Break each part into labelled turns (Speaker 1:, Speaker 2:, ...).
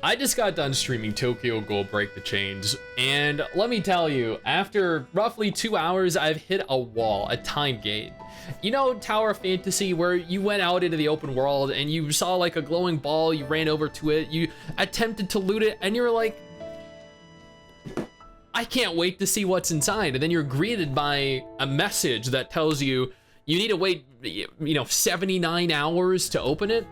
Speaker 1: I just got done streaming Tokyo Ghoul Break the Chains, and let me tell you, after roughly 2 hours, I've hit a wall, a time gate. You know Tower of Fantasy, where you went out into the open world and you saw like a glowing ball, you ran over to it, you attempted to loot it, and you're like, I can't wait to see what's inside. And then you're greeted by a message that tells you you need to wait, 79 hours to open it.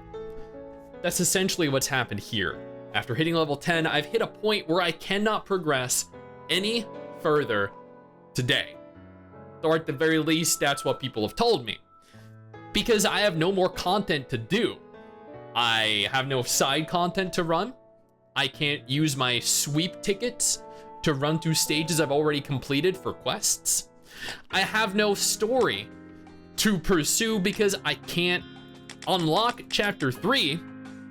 Speaker 1: That's essentially what's happened here. After hitting level 10, I've hit a point where I cannot progress any further today. Or at the very least, that's what people have told me. Because I have no more content to do. I have no side content to run. I can't use my sweep tickets to run through stages I've already completed for quests. I have no story to pursue because I can't unlock chapter 3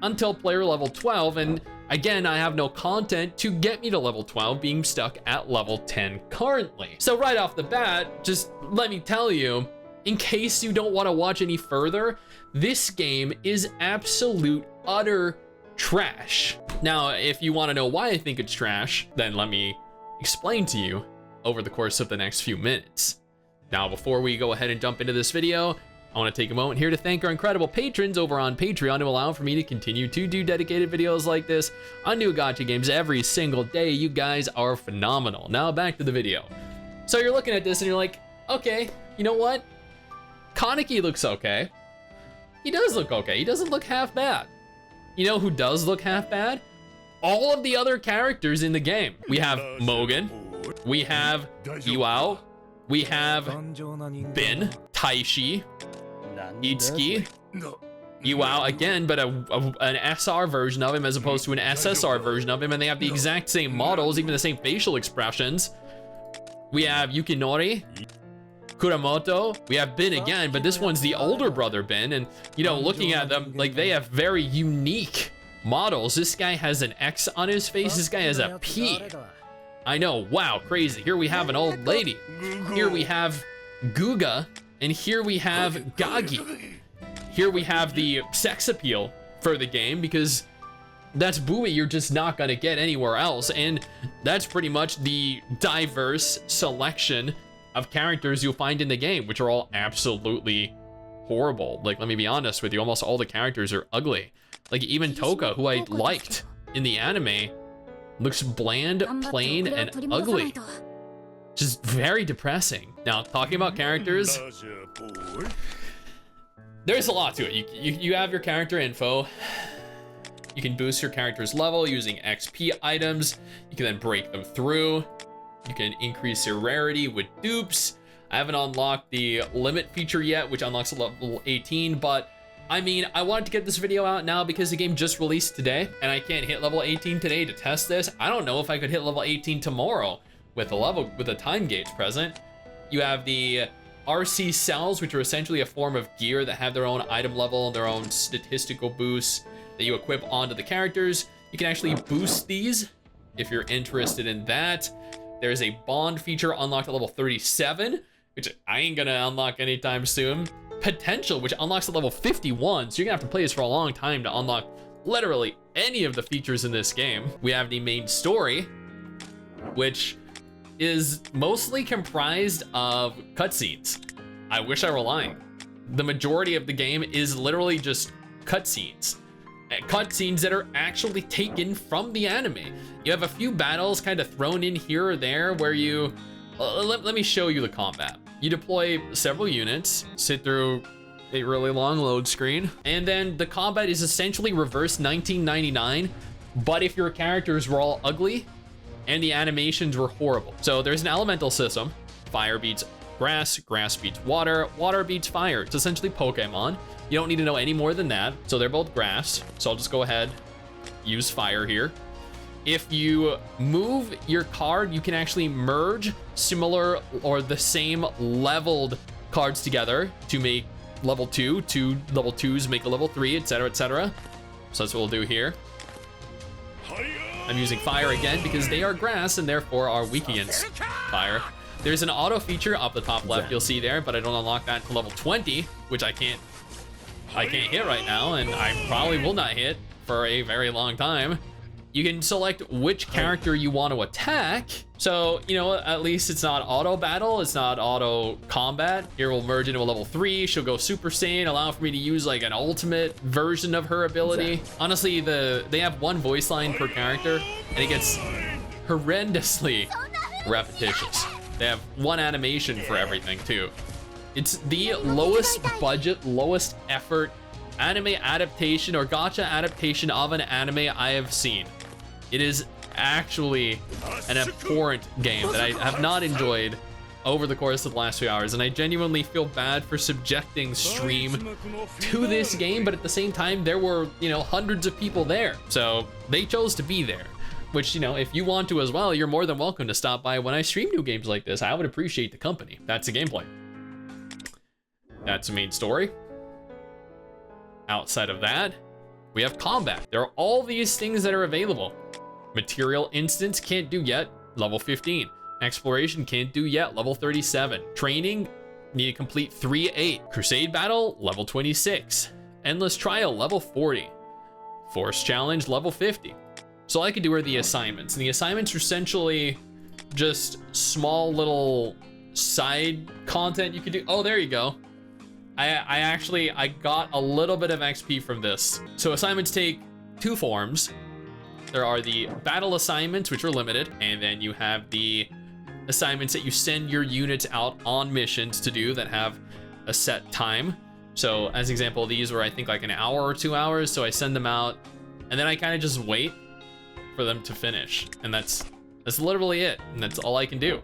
Speaker 1: until player level 12, and again, I have no content to get me to level 12, being stuck at level 10 currently. So right off the bat, just let me tell you, in case you don't want to watch any further, this game is absolute utter trash. Now, if you want to know why I think it's trash, then let me explain to you over the course of the next few minutes. Now, before we go ahead and jump into this video, I want to take a moment here to thank our incredible patrons over on Patreon who allow for me to continue to do dedicated videos like this on new gacha games every single day. You guys are phenomenal. Now back to the video. So you're looking at this and you're like, okay, you know what? Kaneki looks okay. He does look okay. He doesn't look half bad. You know who does look half bad? All of the other characters in the game. We have Mogan. We have Iwao. We have Bin, Taishi, Itsuki, Iwao again, but an SR version of him as opposed to an SSR version of him, and they have the exact same models, even the same facial expressions. We have Yukinori, Kuramoto, we have Bin again, but this one's the older brother Bin, and looking at them, like, they have very unique models. This guy has an X on his face, this guy has a P. I know, wow, crazy. Here we have an old lady. Here we have Guga, and here we have Gagi. Here we have the sex appeal for the game, because that's buoy you're just not gonna get anywhere else, and that's pretty much the diverse selection of characters you'll find in the game, which are all absolutely horrible. Like, let me be honest with you, almost all the characters are ugly. Like, even Toka, who I liked in the anime, looks bland, plain, and ugly. Just very depressing. Now, talking about characters, there's a lot to it. You have your character info. You can boost your character's level using XP items. You can then break them through. You can increase your rarity with dupes. I haven't unlocked the limit feature yet, which unlocks level 18, but I mean, I wanted to get this video out now because the game just released today, and I can't hit level 18 today to test this. I don't know if I could hit level 18 tomorrow with a time gauge present. You have the RC cells, which are essentially a form of gear that have their own item level, their own statistical boosts that you equip onto the characters. You can actually boost these if you're interested in that. There's a bond feature unlocked at level 37, which I ain't gonna unlock anytime soon. Potential, which unlocks at level 51, so you're gonna have to play this for a long time to unlock literally any of the features in this game. We have the main story, which is mostly comprised of cutscenes. I wish I were lying. The majority of the game is literally just cutscenes. Cutscenes that are actually taken from the anime. You have a few battles kind of thrown in here or there where you... let me show you the combat. You deploy several units, sit through a really long load screen, and then the combat is essentially reverse 1999, but if your characters were all ugly and the animations were horrible. So there's an elemental system. Fire beats grass, grass beats water, water beats fire. It's essentially Pokemon. You don't need to know any more than that. So they're both grass. So I'll just go ahead, use fire here. If you move your card, you can actually merge similar or the same leveled cards together to make level 2. Two level 2s make a level 3, etc., etc. So that's what we'll do here. I'm using fire again because they are grass and therefore are weak against fire. There's an auto feature up the top left, you'll see there, but I don't unlock that until level 20, which I can't hit right now, and I probably will not hit for a very long time. You can select which character you want to attack. So, you know, at least it's not auto battle, it's not auto combat. Here we'll merge into a level 3. She'll go Super Saiyan, allow for me to use like an ultimate version of her ability. Honestly, they have one voice line per character, and it gets horrendously repetitious. They have one animation for everything too. It's the lowest budget, lowest effort anime adaptation or gacha adaptation of an anime I have seen. It is actually an abhorrent game that I have not enjoyed over the course of the last few hours, and I genuinely feel bad for subjecting stream to this game, but at the same time there were, you know, hundreds of people there, so they chose to be there, which, you know, if you want to as well, you're more than welcome to stop by when I stream new games like this. I would appreciate the company. That's the gameplay. That's the main story. Outside of that, we have combat. There are all these things that are available. Material instance, can't do yet, level 15. Exploration, can't do yet, level 37. Training, need to complete 3-8. Crusade battle, level 26. Endless trial, level 40. Force challenge, level 50. So all I could do are the assignments, and the assignments are essentially just small little side content you could do. Oh, there you go. I got a little bit of XP from this. So assignments take two forms. There are the battle assignments, which are limited, and then you have the assignments that you send your units out on missions to do that have a set time. So as example, these were, I think, like an hour or 2 hours. So I send them out, and then I kind of just wait for them to finish, and that's literally it, and that's all I can do.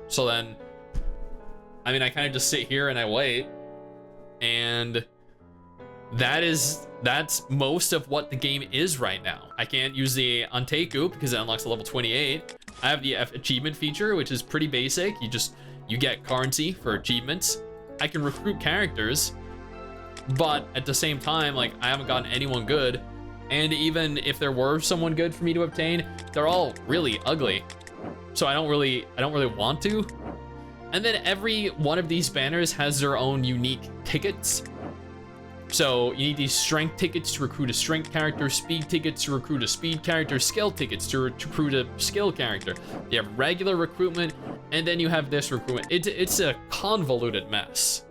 Speaker 1: So then, I mean, I kind of just sit here and I wait, and that's most of what the game is right now. I can't use the Anteku because it unlocks a level 28. I have the achievement feature, which is pretty basic. You get currency for achievements. I can recruit characters, but at the same time, like, I haven't gotten anyone good. And even if there were someone good for me to obtain, they're all really ugly. So I don't really want to. And then every one of these banners has their own unique tickets. So you need these strength tickets to recruit a strength character, speed tickets to recruit a speed character, skill tickets to recruit a skill character. You have regular recruitment, and then you have this recruitment. It's a convoluted mess.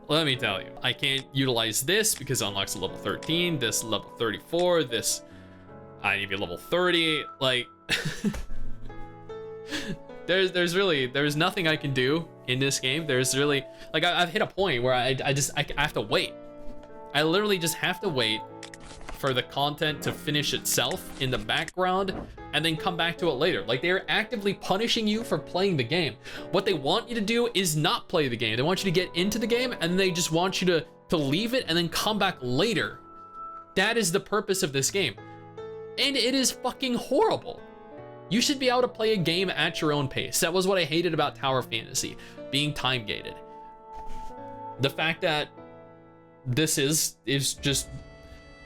Speaker 1: Let me tell you, I can't utilize this because it unlocks a level 13, this level 34, this, I need to be level 30, like, there's nothing I can do in this game. There's really, like, I've hit a point where I have to wait. I literally just have to wait for the content to finish itself in the background and then come back to it later. Like, they're actively punishing you for playing the game. What they want you to do is not play the game. They want you to get into the game, and they just want you to leave it and then come back later. That is the purpose of this game. And it is fucking horrible. You should be able to play a game at your own pace. That was what I hated about Tower Fantasy, being time gated. The fact that this is just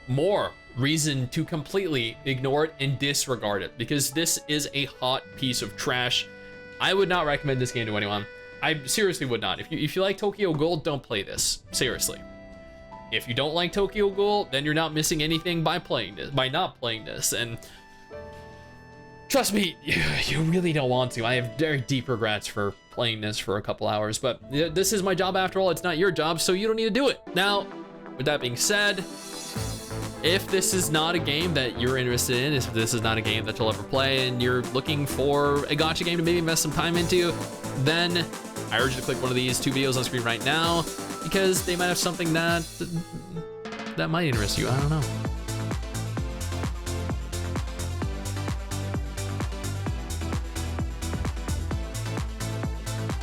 Speaker 1: more reason to completely ignore it and disregard it, because this is a hot piece of trash. I would not recommend this game to anyone. I seriously would not. If you like Tokyo Ghoul, don't play this. Seriously. If you don't like Tokyo Ghoul, then you're not missing anything by not playing this. And trust me, you really don't want to. I have very deep regrets for playing this for a couple hours, but this is my job after all. It's not your job, so you don't need to do it. Now, with that being said, if this is not a game that you're interested in, if this is not a game that you'll ever play, and you're looking for a gacha game to maybe invest some time into, then I urge you to click one of these two videos on screen right now, because they might have something that might interest you. I don't know.